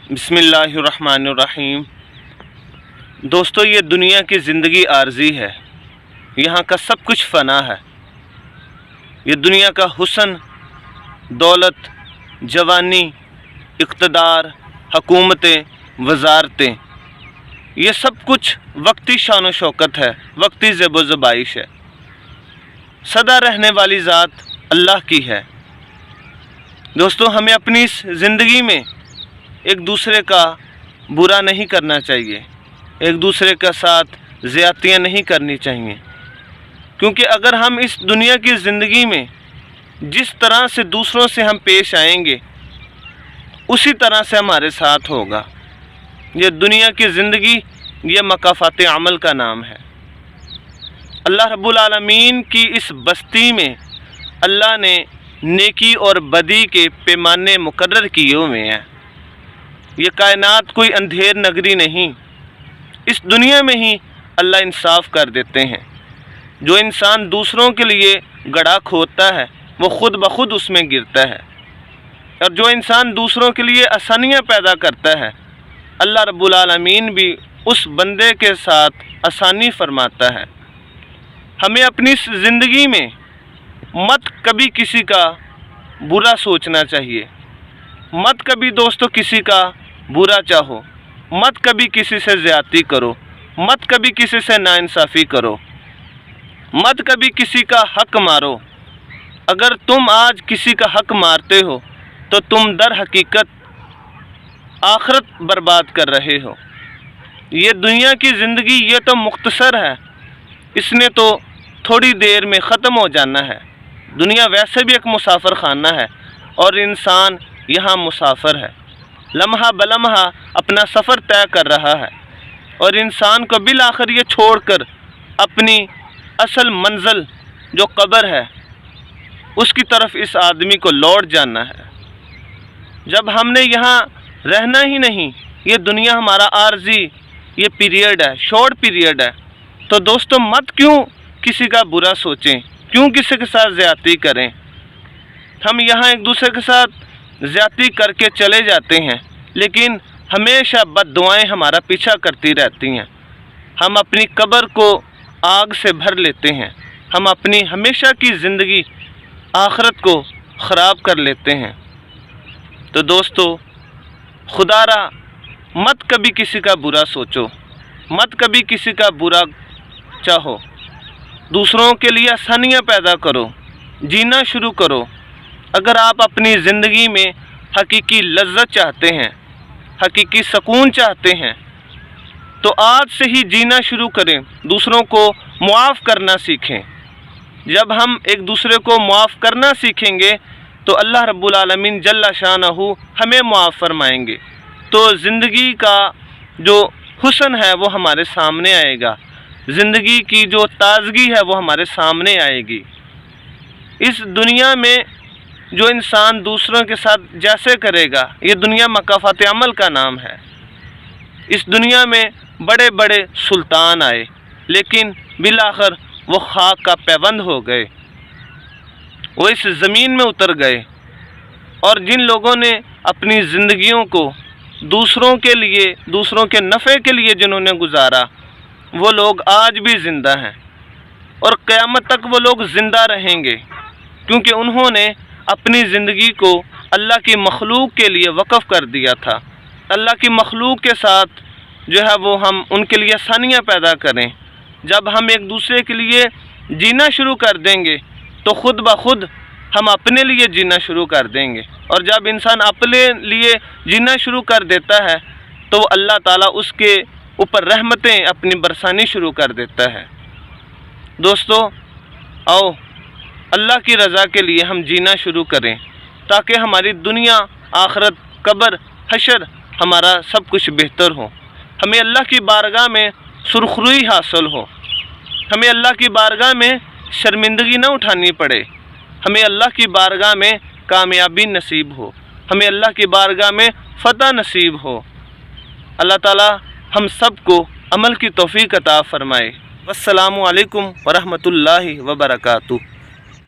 बिस्मिल्लाहिर्रहमानिर्रहीम। दोस्तों, ये दुनिया की ज़िंदगी आर्जी है। यहाँ का सब कुछ फ़ना है। ये दुनिया का हुस्न, दौलत, जवानी, इक़्तिदार, हुकूमतें, वज़ारतें, ये सब कुछ वक्ती शान व शौकत है, वक्ती ज़ेब व ज़बाइश है। सदा रहने वाली ज़ात अल्लाह की है। दोस्तों, हमें अपनी इस ज़िंदगी में एक दूसरे का बुरा नहीं करना चाहिए, एक दूसरे के साथ ज़्यादतियाँ नहीं करनी चाहिए, क्योंकि अगर हम इस दुनिया की ज़िंदगी में जिस तरह से दूसरों से हम पेश आएंगे उसी तरह से हमारे साथ होगा। ये दुनिया की ज़िंदगी, ये मकाफ़ात अमल का नाम है। अल्लाह रब्बुल आलमीन की इस बस्ती में अल्लाह ने नेकी और बदी के पैमाने मुकर्रर किए हुए हैं। ये कायनात कोई अंधेर नगरी नहीं। इस दुनिया में ही अल्लाह इंसाफ कर देते हैं। जो इंसान दूसरों के लिए गड्ढा खोदता है वो खुद ब खुद उसमें गिरता है, और जो इंसान दूसरों के लिए आसानियाँ पैदा करता है अल्लाह रब्बुल आलमीन भी उस बंदे के साथ आसानी फरमाता है। हमें अपनी इस ज़िंदगी में मत कभी किसी का बुरा सोचना चाहिए, मत कभी दोस्तों किसी का बुरा चाहो, मत कभी किसी से ज़्यादती करो, मत कभी किसी से नाइंसाफ़ी करो, मत कभी किसी का हक मारो। अगर तुम आज किसी का हक मारते हो तो तुम दर हकीकत आखिरत बर्बाद कर रहे हो। ये दुनिया की ज़िंदगी ये तो मुख्तसर है, इसने तो थोड़ी देर में ख़त्म हो जाना है। दुनिया वैसे भी एक मुसाफिर खाना है और इंसान यहाँ मुसाफिर है, लम्हा बलम्हा अपना सफ़र तय कर रहा है, और इंसान को बिल आखिर ये छोड़कर अपनी असल मंजिल जो कब्र है उसकी तरफ इस आदमी को लौट जाना है। जब हमने यहाँ रहना ही नहीं, ये दुनिया हमारा आर्जी ये पीरियड है, शॉर्ट पीरियड है, तो दोस्तों मत क्यों किसी का बुरा सोचें, क्यों किसी के साथ ज़्यादती करें। हम यहाँ एक दूसरे के साथ ज़्यादती करके चले जाते हैं, लेकिन हमेशा बद्दुआएं हमारा पीछा करती रहती हैं। हम अपनी कब्र को आग से भर लेते हैं, हम अपनी हमेशा की ज़िंदगी आखिरत को ख़राब कर लेते हैं। तो दोस्तों, खुदारा मत कभी किसी का बुरा सोचो, मत कभी किसी का बुरा चाहो, दूसरों के लिए आसानियाँ पैदा करो, जीना शुरू करो। अगर आप अपनी ज़िंदगी में हकीकी लज्जत चाहते हैं, हकीकी सुकून चाहते हैं, तो आज से ही जीना शुरू करें, दूसरों को मुआफ़ करना सीखें। जब हम एक दूसरे को मुआफ़ करना सीखेंगे तो अल्लाह रब्बुल आलमीन जल्ला शानहू हमें मुआफ़ फरमाएंगे। तो ज़िंदगी का जो हुस्न है वो हमारे सामने आएगा, ज़िंदगी की जो ताज़गी है वो हमारे सामने आएगी। इस दुनिया में जो इंसान दूसरों के साथ जैसे करेगा, ये दुनिया मकाफ़ात अमल का नाम है। इस दुनिया में बड़े बड़े सुल्तान आए, लेकिन बिलाखिर वो खाक का पैबंद हो गए, वो इस ज़मीन में उतर गए। और जिन लोगों ने अपनी ज़िंदगियों को दूसरों के लिए, दूसरों के नफ़े के लिए जिन्होंने गुजारा, वो लोग आज भी ज़िंदा हैं और क़यामत तक वो लोग ज़िंदा रहेंगे, क्योंकि उन्होंने अपनी ज़िंदगी को अल्लाह की मखलूक के लिए वक़फ़ कर दिया था। अल्लाह की मखलूक के साथ जो है वो हम उनके लिए आसानियाँ पैदा करें। जब हम एक दूसरे के लिए जीना शुरू कर देंगे तो ख़ुद ब खुद हम अपने लिए जीना शुरू कर देंगे, और जब इंसान अपने लिए जीना शुरू कर देता है तो अल्लाह ताला उसके ऊपर रहमतें अपनी बरसानी शुरू कर देता है। दोस्तों, आओ अल्लाह की रज़ा के लिए हम जीना शुरू करें, ताकि हमारी दुनिया, आखिरत, कब्र, हशर, हमारा सब कुछ बेहतर हो। हमें अल्लाह की बारगाह में सुरखरुई हासिल हो, हमें अल्लाह की बारगाह में शर्मिंदगी न उठानी पड़े, हमें अल्लाह की बारगाह में कामयाबी नसीब हो, हमें अल्लाह की बारगाह में फ़तह नसीब हो। अल्लाह ताला हम सब को अमल की तौफ़ीक़ अता फ़रमाए। वस्सलामु अलैकुम वरहमतुल्लाहि वबरकातुहू।